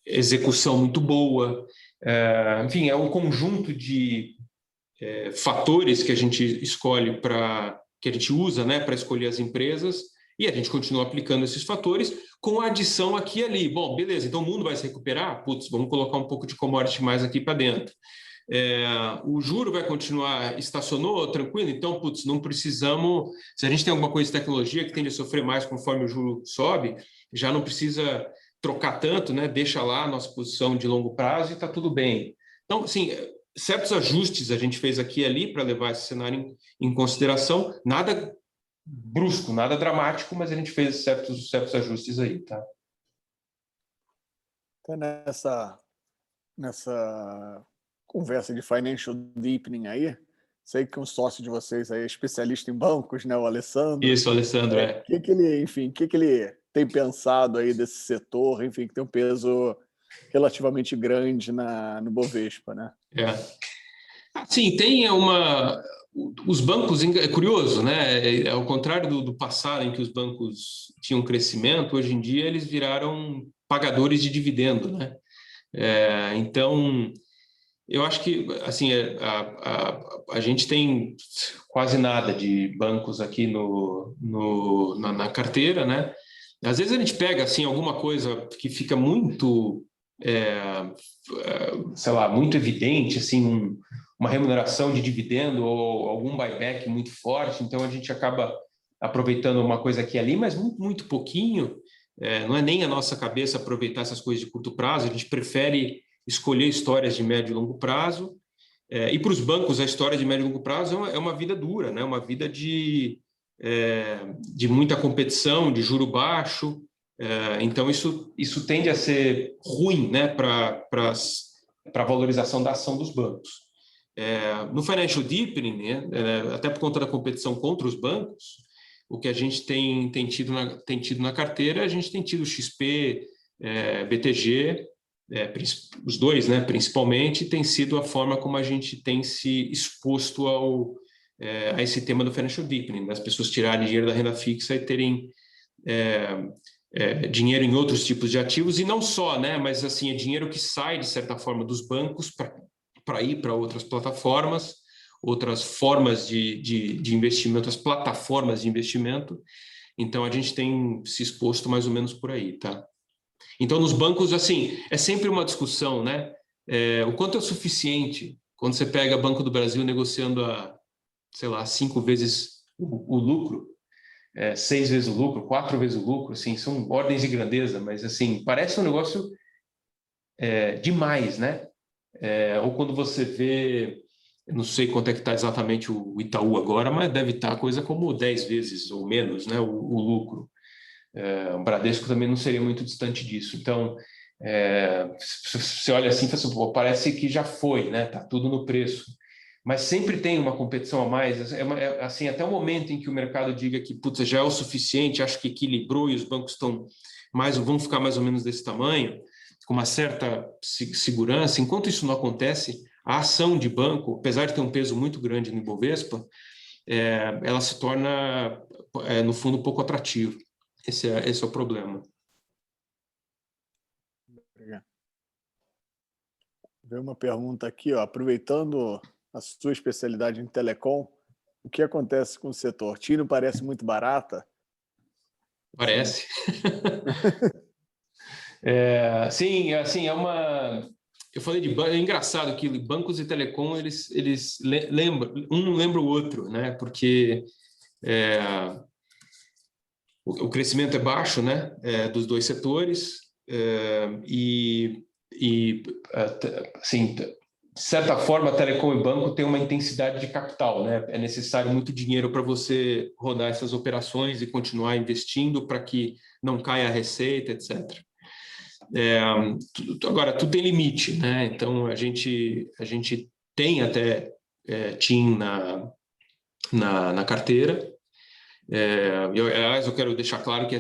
execução muito boa. Enfim, é um conjunto de fatores que a gente escolhe que a gente usa, né, para escolher as empresas, e a gente continua aplicando esses fatores com a adição aqui e ali. Bom, beleza, então o mundo vai se recuperar? Putz, vamos colocar um pouco de commodity mais aqui para dentro. O juro vai continuar, estacionou, tranquilo? Então, putz, não precisamos... Se a gente tem alguma coisa de tecnologia que tende a sofrer mais conforme o juro sobe, já não precisa trocar tanto, né? Deixa lá a nossa posição de longo prazo e está tudo bem. Então, assim, certos ajustes a gente fez aqui e ali para levar esse cenário em consideração. Nada brusco, nada dramático, mas a gente fez certos ajustes aí, tá? Então, nessa conversa de financial deepening aí, sei que um sócio de vocês aí é especialista em bancos, né, o Alessandro. Isso, Alessandro, O que ele tem pensado aí desse setor, enfim, que tem um peso relativamente grande no Bovespa, né? Sim, tem os bancos, é curioso, né? Ao contrário do passado, em que os bancos tinham crescimento, hoje em dia eles viraram pagadores de dividendo, né? Então, eu acho que assim, a gente tem quase nada de bancos aqui na carteira, né? Às vezes a gente pega assim, alguma coisa que fica muito, sei lá, muito evidente, assim, uma remuneração de dividendo ou algum buyback muito forte, então a gente acaba aproveitando uma coisa aqui e ali, mas muito, muito pouquinho. Não é nem a nossa cabeça aproveitar essas coisas de curto prazo, a gente prefere escolher histórias de médio e longo prazo. E para os bancos, a história de médio e longo prazo é uma vida dura, né? Uma vida de muita competição, de juro baixo. Então, isso tende a ser ruim, né, para a valorização da ação dos bancos. No Financial Deepening, né, até por conta da competição contra os bancos, o que a gente tem tido na carteira, a gente tem tido XP, BTG, os dois, né, principalmente, tem sido a forma como a gente tem se exposto a esse tema do Financial Deepening, das pessoas tirarem dinheiro da renda fixa e terem dinheiro em outros tipos de ativos, e não só, né, mas assim, é dinheiro que sai, de certa forma, dos bancos para ir para outras plataformas, outras formas de investimento, as plataformas de investimento. Então, a gente tem se exposto mais ou menos por aí, tá? Então, nos bancos, assim, é sempre uma discussão, né? O quanto é o suficiente quando você pega Banco do Brasil negociando sei lá, 5 vezes o lucro, 6 vezes o lucro, 4 vezes o lucro, assim, são ordens de grandeza, mas, assim, parece um negócio demais, né? Ou quando você vê, eu não sei quanto é que está exatamente o Itaú agora, mas deve estar coisa como 10 vezes ou menos, né, o lucro. O Bradesco também não seria muito distante disso. Então, você olha assim e fala assim, pô, parece que já foi, né? Tá tudo no preço. Mas sempre tem uma competição a mais. Assim, até o momento em que o mercado diga que putz, já é o suficiente, acho que equilibrou e os bancos vão ficar mais ou menos desse tamanho, com uma certa segurança. Enquanto isso não acontece, a ação de banco, apesar de ter um peso muito grande no Ibovespa, ela se torna, no fundo, um pouco atrativa. Esse é o problema. Obrigado. Veio uma pergunta aqui, ó, aproveitando a sua especialidade em telecom, o que acontece com o setor? TIM parece muito barata? Parece. Sim, assim, eu falei de banco, é engraçado que bancos e telecom, eles lembram, um não lembra o outro, né? Porque o crescimento é baixo, né? Dos dois setores, assim, de certa forma, telecom e banco tem uma intensidade de capital, né? É necessário muito dinheiro para você rodar essas operações e continuar investindo para que não caia a receita, etc. Agora, tudo tem limite, né? Então, a gente tem até TIM na carteira. Aliás, eu quero deixar claro que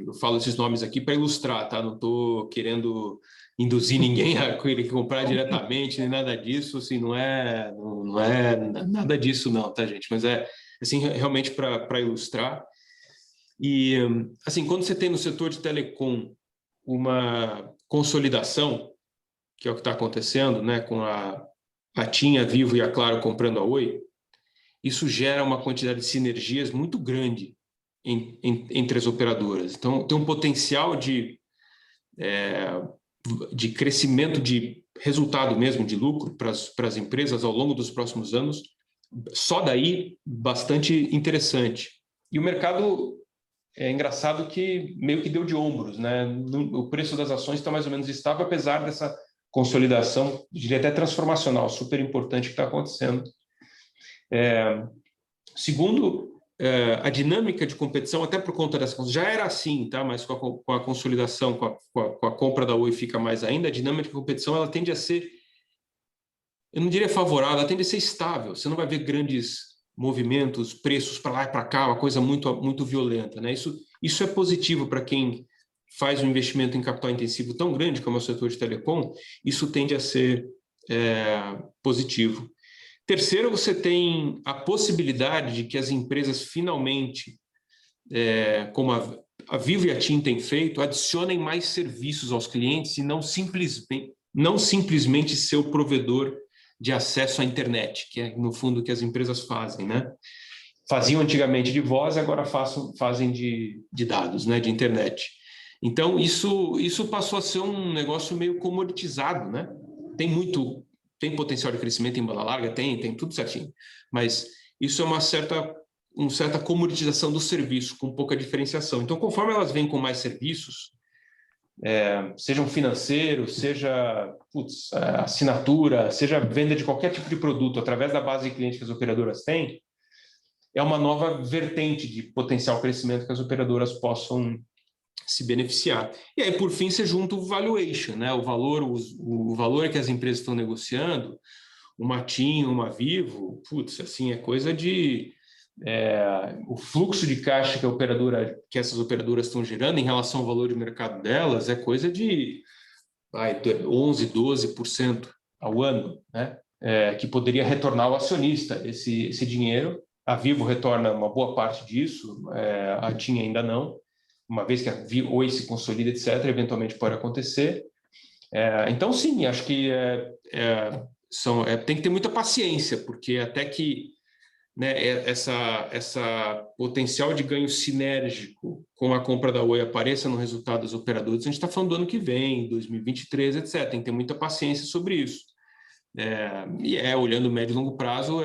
eu falo esses nomes aqui para ilustrar, tá? Não estou querendo induzir ninguém a comprar diretamente, nem nada disso, assim, não é nada disso não, tá, gente? Mas assim, realmente para ilustrar. E, assim, quando você tem no setor de telecom uma consolidação, que é o que está acontecendo, né, com a TIM, a Vivo e a Claro comprando a Oi, isso gera uma quantidade de sinergias muito grande entre as operadoras. Então, tem um potencial de crescimento de resultado mesmo, de lucro para as empresas ao longo dos próximos anos, só daí bastante interessante. E o mercado é engraçado que meio que deu de ombros, né? O preço das ações está mais ou menos estável, apesar dessa consolidação, diria até transformacional, super importante que está acontecendo. Segundo, a dinâmica de competição, até por conta dessa, já era assim, tá? Mas com a consolidação, com a compra da Oi fica mais ainda, a dinâmica de competição ela tende a ser, eu não diria favorável, ela tende a ser estável. Você não vai ver grandes movimentos, preços para lá e para cá, uma coisa muito, muito violenta, né? Isso é positivo para quem faz um investimento em capital intensivo tão grande como é o setor de telecom, isso tende a ser positivo. Terceiro, você tem a possibilidade de que as empresas finalmente, como a Vivo e a TIM têm feito, adicionem mais serviços aos clientes e não simplesmente ser o provedor de acesso à internet, que é, no fundo, o que as empresas fazem, né? Faziam antigamente de voz, agora fazem de dados, né? De internet. Então, isso passou a ser um negócio meio comoditizado, né? Tem tem potencial de crescimento em banda larga? Tem tudo certinho. Mas isso é uma certa comoditização do serviço, com pouca diferenciação. Então, conforme elas vêm com mais serviços, sejam financeiros, seja assinatura, seja venda de qualquer tipo de produto através da base de clientes que as operadoras têm, é uma nova vertente de potencial crescimento que as operadoras possam se beneficiar. E aí, por fim, você junta o valuation, né? O valor que as empresas estão negociando, uma TIM, uma Vivo, assim, é coisa de... o fluxo de caixa que essas operadoras estão gerando em relação ao valor de mercado delas é coisa de 11%, 12% ao ano, né? Que poderia retornar ao acionista esse dinheiro. A Vivo retorna uma boa parte disso, a TIM ainda não, uma vez que a Oi se consolida, etc., eventualmente pode acontecer. Então, sim, acho que tem que ter muita paciência, porque até que, né, essa potencial de ganho sinérgico com a compra da Oi apareça no resultado dos operadores, a gente está falando do ano que vem, 2023, etc. Tem que ter muita paciência sobre isso. Olhando médio e longo prazo,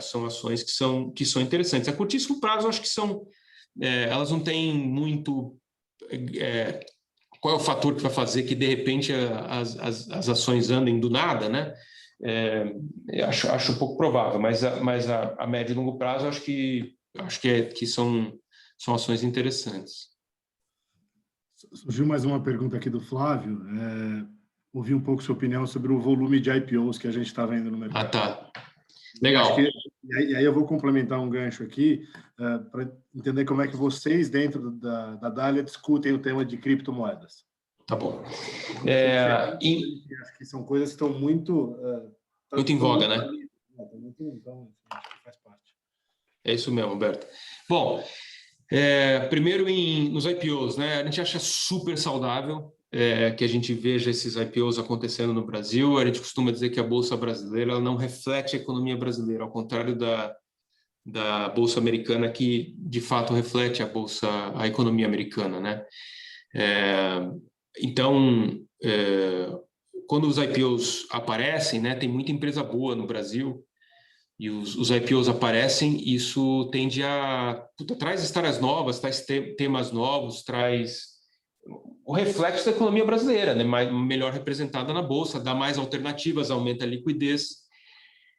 são ações que são interessantes. A curtíssimo prazo, acho que elas não têm muito... qual é o fator que vai fazer que, de repente, as ações andem do nada, né? Acho um pouco provável, mas a médio e longo prazo, acho que são ações interessantes. Surgiu mais uma pergunta aqui do Flávio. Ouvi um pouco sua opinião sobre o volume de IPOs que a gente está vendo no mercado. Tá. Legal. E aí eu vou complementar um gancho aqui para entender como é que vocês, dentro da Dália, discutem o tema de criptomoedas. Tá bom. Acho que são coisas que estão muito em voga, né? Então, acho que faz parte. É isso mesmo, Roberto. Bom, primeiro nos IPOs, né? A gente acha super saudável que a gente veja esses IPOs acontecendo no Brasil. A gente costuma dizer que a Bolsa brasileira ela não reflete a economia brasileira, ao contrário da Bolsa americana, que de fato reflete a economia americana, né? Então, quando os IPOs aparecem, né, tem muita empresa boa no Brasil, e os IPOs aparecem, isso tende traz histórias novas, traz temas novos, traz o reflexo da economia brasileira, né, melhor representada na Bolsa, dá mais alternativas, aumenta a liquidez.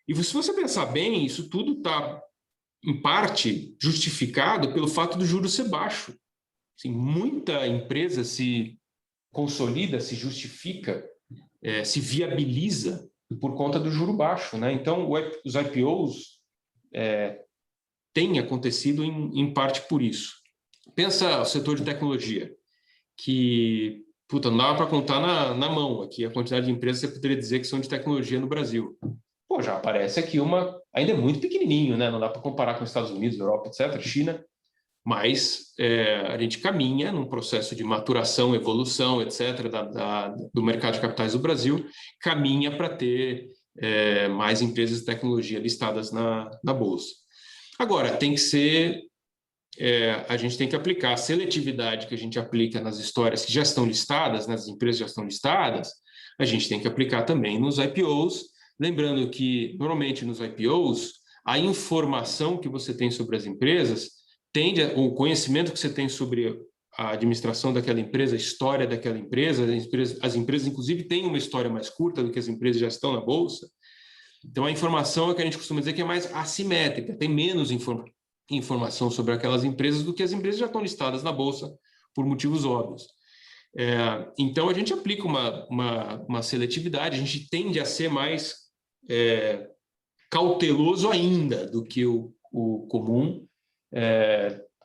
E se você pensar bem, isso tudo está, em parte, justificado pelo fato do juros ser baixo. Assim, muita empresa se consolida, se justifica, se viabiliza por conta do juro baixo, né? Então, os IPOs têm acontecido em parte por isso. Pensa o setor de tecnologia, que não dava para contar na mão aqui a quantidade de empresas que você poderia dizer que são de tecnologia no Brasil. Já aparece aqui ainda é muito pequenininho, né? Não dá para comparar com os Estados Unidos, Europa, etc., China, mas a gente caminha num processo de maturação, evolução, etc., do mercado de capitais do Brasil, caminha para ter mais empresas de tecnologia listadas na Bolsa. Agora, tem que ser... a gente tem que aplicar a seletividade que a gente aplica nas histórias que já estão listadas, nas empresas que já estão listadas, a gente tem que aplicar também nos IPOs, lembrando que, normalmente, nos IPOs, a informação que você tem sobre as empresas o conhecimento que você tem sobre a administração daquela empresa, a história daquela empresa, as empresas, inclusive, têm uma história mais curta do que as empresas já estão na Bolsa. Então, a informação é que a gente costuma dizer que é mais assimétrica, tem menos informação sobre aquelas empresas do que as empresas já estão listadas na Bolsa, por motivos óbvios. Então, a gente aplica uma seletividade, a gente tende a ser mais cauteloso ainda do que o comum,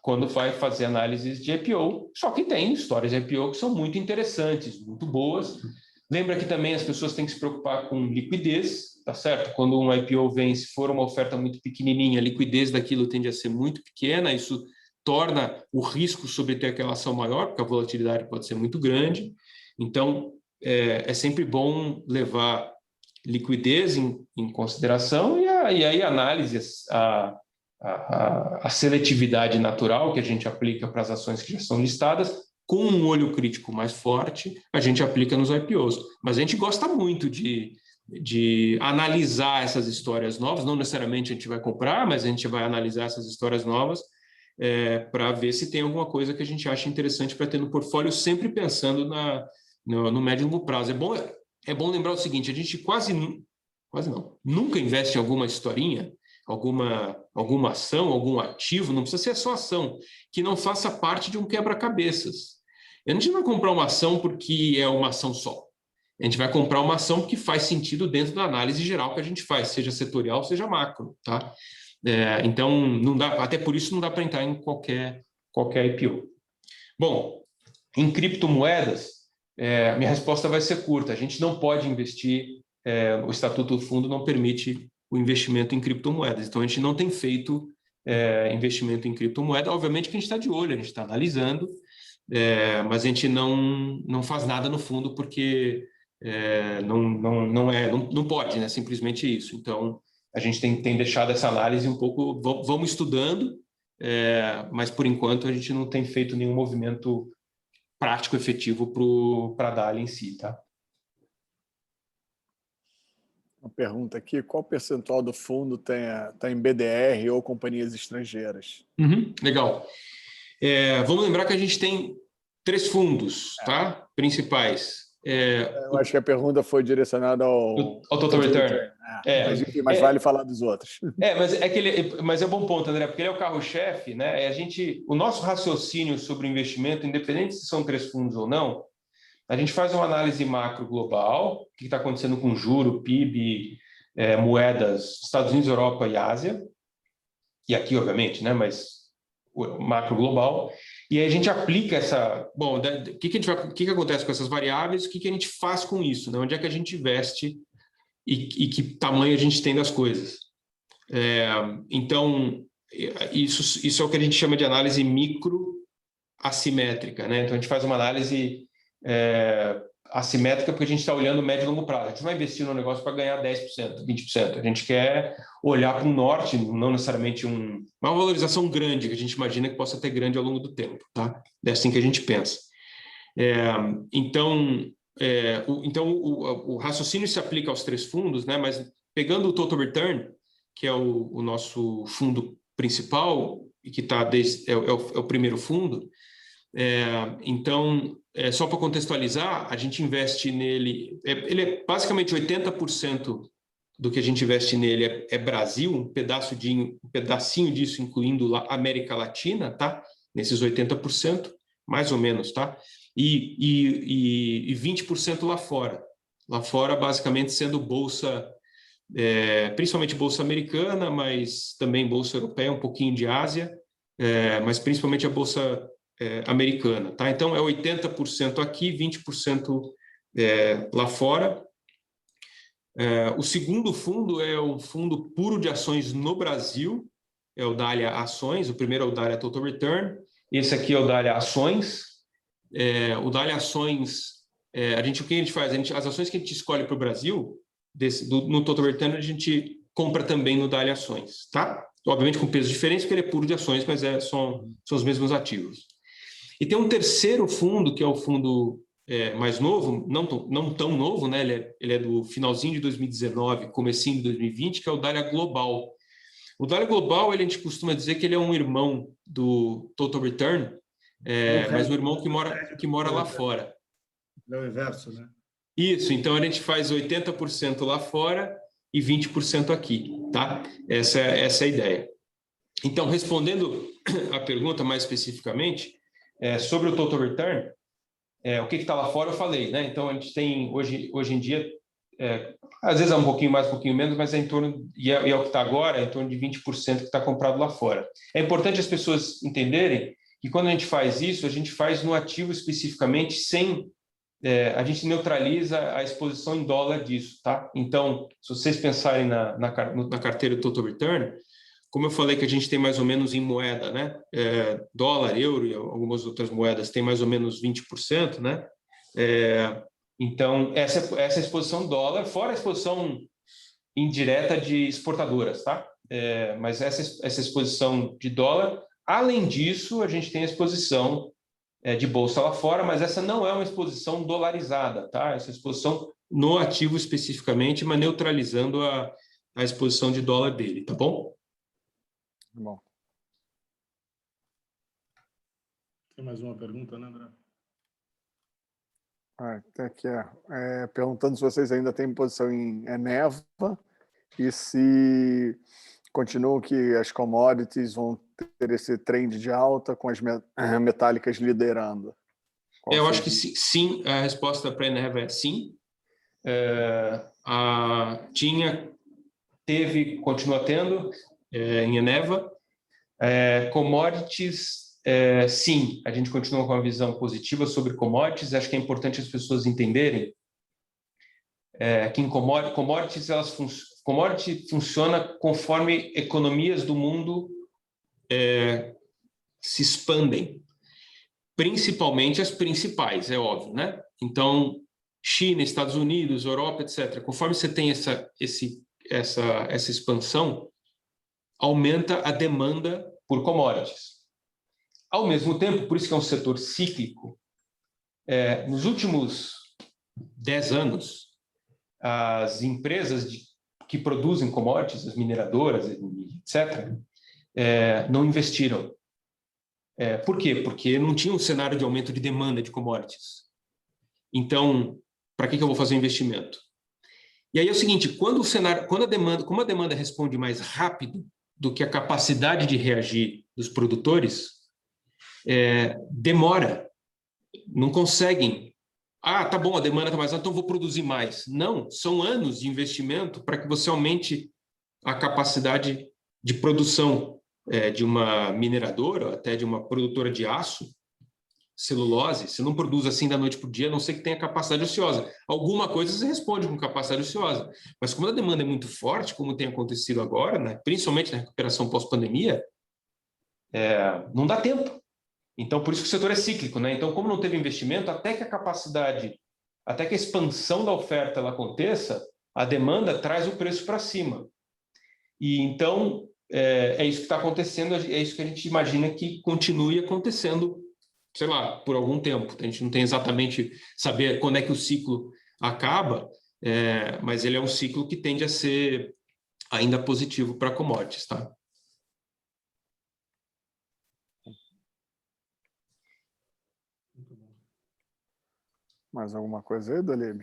quando vai fazer análises de IPO, só que tem histórias de IPO que são muito interessantes, muito boas. Lembra que também as pessoas têm que se preocupar com liquidez, tá certo? Quando um IPO vem, se for uma oferta muito pequenininha, a liquidez daquilo tende a ser muito pequena, isso torna o risco sobre ter aquela ação maior, porque a volatilidade pode ser muito grande. Então, é sempre bom levar liquidez em consideração e aí a análise, a seletividade natural que a gente aplica para as ações que já são listadas, com um olho crítico mais forte, a gente aplica nos IPOs. Mas a gente gosta muito de de analisar essas histórias novas. Não necessariamente a gente vai comprar, mas a gente vai analisar essas histórias novas para ver se tem alguma coisa que a gente acha interessante para ter no portfólio, sempre pensando no médio e longo prazo. É bom lembrar o seguinte, a gente quase não, nunca investe em alguma historinha, alguma ação, algum ativo, não precisa ser só ação, que não faça parte de um quebra-cabeças. A gente não vai comprar uma ação porque é uma ação só. A gente vai comprar uma ação que faz sentido dentro da análise geral que a gente faz, seja setorial, seja macro, tá? Então, não dá, até por isso não dá para entrar em qualquer IPO. Bom, em criptomoedas, minha resposta vai ser curta. A gente não pode investir, o Estatuto do Fundo não permite o investimento em criptomoedas. Então, a gente não tem feito investimento em criptomoeda. Obviamente que a gente está de olho, a gente está analisando, mas a gente não faz nada no fundo porque não pode, né? Simplesmente isso. Então, a gente tem deixado essa análise um pouco, vamos estudando, mas por enquanto a gente não tem feito nenhum movimento prático, efetivo para a Dália em si, tá? Uma pergunta aqui, qual percentual do fundo está em BDR ou companhias estrangeiras? Legal. Vamos lembrar que a gente tem 3 fundos, tá? Principais. Eu acho que a pergunta foi direcionada ao Total Return. Mas vale falar dos outros. Mas é bom ponto, André, porque ele é o carro-chefe, né? O nosso raciocínio sobre o investimento, independente se são 3 fundos ou não, a gente faz uma análise macro global, o que está acontecendo com juro, PIB, moedas, Estados Unidos, Europa e Ásia, e aqui, obviamente, né? Mas o macro global. E aí a gente aplica Bom, o que acontece com essas variáveis? O que a gente faz com isso? Né? Onde é que a gente investe e que tamanho a gente tem das coisas? Então, isso é o que a gente chama de análise micro assimétrica, né? Então, a gente faz uma análise assimétrica porque a gente está olhando médio e longo prazo. A gente não vai investir no negócio para ganhar 10%, 20%. A gente quer olhar para o norte, não necessariamente uma valorização grande, que a gente imagina que possa ter grande ao longo do tempo, tá? É assim que a gente pensa. Então, o raciocínio se aplica aos 3 fundos, né? Mas pegando o Total Return, que é o nosso fundo principal, e que é o primeiro fundo, então, só para contextualizar, a gente investe nele, ele é basicamente 80% do que a gente investe nele é Brasil, um pedacinho disso incluindo América Latina, tá? Nesses 80%, mais ou menos, tá? E 20% lá fora. Lá fora, basicamente, sendo bolsa, principalmente bolsa americana, mas também bolsa europeia, um pouquinho de Ásia, mas principalmente a bolsa americana, tá? Então, é 80% aqui, 20% lá fora. O segundo fundo é o fundo puro de ações no Brasil, é o Dália Ações. O primeiro é o Dália Total Return, esse aqui é o Dália Ações. O Dália Ações, o que a gente faz? As ações que a gente escolhe para o Brasil, no Total Return, a gente compra também no Dália Ações, tá? Obviamente com pesos diferentes, porque ele é puro de ações, mas são os mesmos ativos. E tem um terceiro fundo, que é o fundo mais novo, não tão novo, né? Ele é do finalzinho de 2019, comecinho de 2020, que é o Dália Global. O Dália Global, a gente costuma dizer que ele é um irmão do Total Return, mas um irmão que mora lá fora. É o inverso, né? Isso, então a gente faz 80% lá fora e 20% aqui, tá? Essa é a ideia. Então, respondendo a pergunta mais especificamente, sobre o Total Return, o que está lá fora eu falei, né? Então, a gente tem, hoje em dia, às vezes é um pouquinho mais, um pouquinho menos, mas é em torno, e é o que está agora, é em torno de 20% que está comprado lá fora. É importante as pessoas entenderem que quando a gente faz isso, a gente faz no ativo especificamente a gente neutraliza a exposição em dólar disso, tá? Então, se vocês pensarem na carteira Total Return, como eu falei que a gente tem mais ou menos em moeda, né? Dólar, euro e algumas outras moedas tem mais ou menos 20%, né? Então, essa exposição dólar, fora a exposição indireta de exportadoras, tá? Mas essa exposição de dólar, além disso, a gente tem a exposição de bolsa lá fora, mas essa não é uma exposição dolarizada, tá? Essa exposição no ativo especificamente, mas neutralizando a exposição de dólar dele, tá bom? Bom. Tem mais uma pergunta, né, André? Até aqui, perguntando se vocês ainda têm posição em Eneva e se continuam que as commodities vão ter esse trend de alta com as metálicas liderando. Eu acho que sim, a resposta para a Eneva é sim. Continua tendo em Eneva. Commodities, sim, a gente continua com uma visão positiva sobre commodities. Acho que é importante as pessoas entenderem que em commodities, commodity funciona conforme economias do mundo se expandem. Principalmente as principais, é óbvio, né? Então, China, Estados Unidos, Europa, etc. Conforme você tem essa expansão, aumenta a demanda por commodities. Ao mesmo tempo, por isso que é um setor cíclico, nos últimos 10 anos, as empresas que produzem commodities, as mineradoras, etc., não investiram. Por quê? Porque não tinha um cenário de aumento de demanda de commodities. Então, para que eu vou fazer um investimento? E aí é o seguinte, como a demanda responde mais rápido do que a capacidade de reagir dos produtores, demora, não conseguem. Tá bom, a demanda está mais alta, então vou produzir mais. Não, são anos de investimento para que você aumente a capacidade de produção de uma mineradora, até de uma produtora de aço, celulose. Você não produz assim da noite para o dia, a não ser que tenha capacidade ociosa. Alguma coisa você responde com capacidade ociosa. Mas como a demanda é muito forte, como tem acontecido agora, né, principalmente na recuperação pós-pandemia, não dá tempo. Então, por isso que o setor é cíclico, né? Então, como não teve investimento, até que a expansão da oferta ela aconteça, a demanda traz o preço para cima. E então, é isso que está acontecendo, é isso que a gente imagina que continue acontecendo, sei lá, por algum tempo. A gente não tem exatamente saber quando é que o ciclo acaba, mas ele é um ciclo que tende a ser ainda positivo para commodities, tá? Mais alguma coisa aí, Dolib?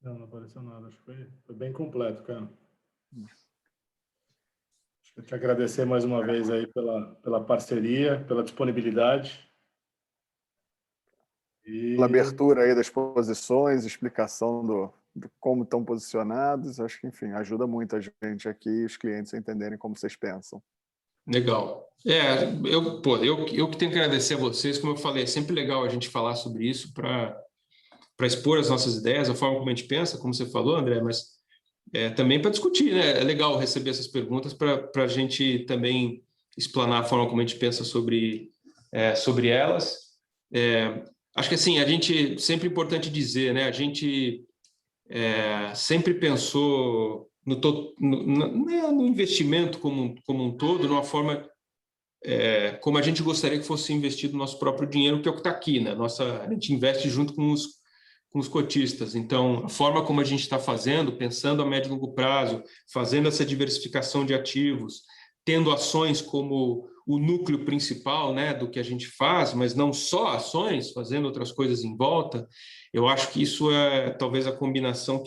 Não apareceu nada. Acho que foi bem completo, cara. Acho que eu te agradecer mais uma vez aí pela parceria, pela disponibilidade. Pela abertura aí das posições, explicação de como estão posicionados, acho que, enfim, ajuda muito a gente aqui, os clientes, a entenderem como vocês pensam. Legal. Eu que tenho que agradecer a vocês, como eu falei, é sempre legal a gente falar sobre isso para expor as nossas ideias, a forma como a gente pensa, como você falou, André, mas também para discutir, né? É legal receber essas perguntas para a gente também explanar a forma como a gente pensa sobre elas. Acho que assim, a gente, sempre importante dizer, né? A gente sempre pensou no investimento como um todo, numa forma como a gente gostaria que fosse investido o nosso próprio dinheiro, que é o que está aqui, né? A gente investe junto com os cotistas. Então, a forma como a gente está fazendo, pensando a médio e longo prazo, fazendo essa diversificação de ativos, tendo ações como o núcleo principal, né, do que a gente faz, mas não só ações, fazendo outras coisas em volta, eu acho que isso é talvez a combinação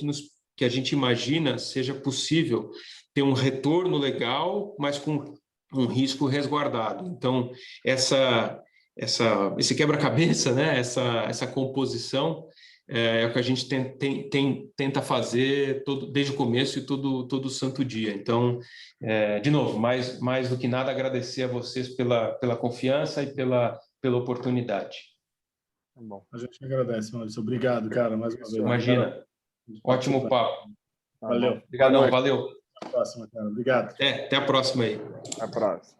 que a gente imagina seja possível ter um retorno legal, mas com um risco resguardado. Então, esse quebra-cabeça, né, essa composição, é o que a gente tenta fazer desde o começo e todo santo dia. Então, de novo, mais do que nada, agradecer a vocês pela confiança e pela oportunidade. Bom, a gente agradece, Maurício. Obrigado, cara, mais uma vez. Imagina. Ótimo papo. Valeu. Obrigadão, valeu. Até a próxima, cara. Obrigado. Até a próxima aí. Até a próxima.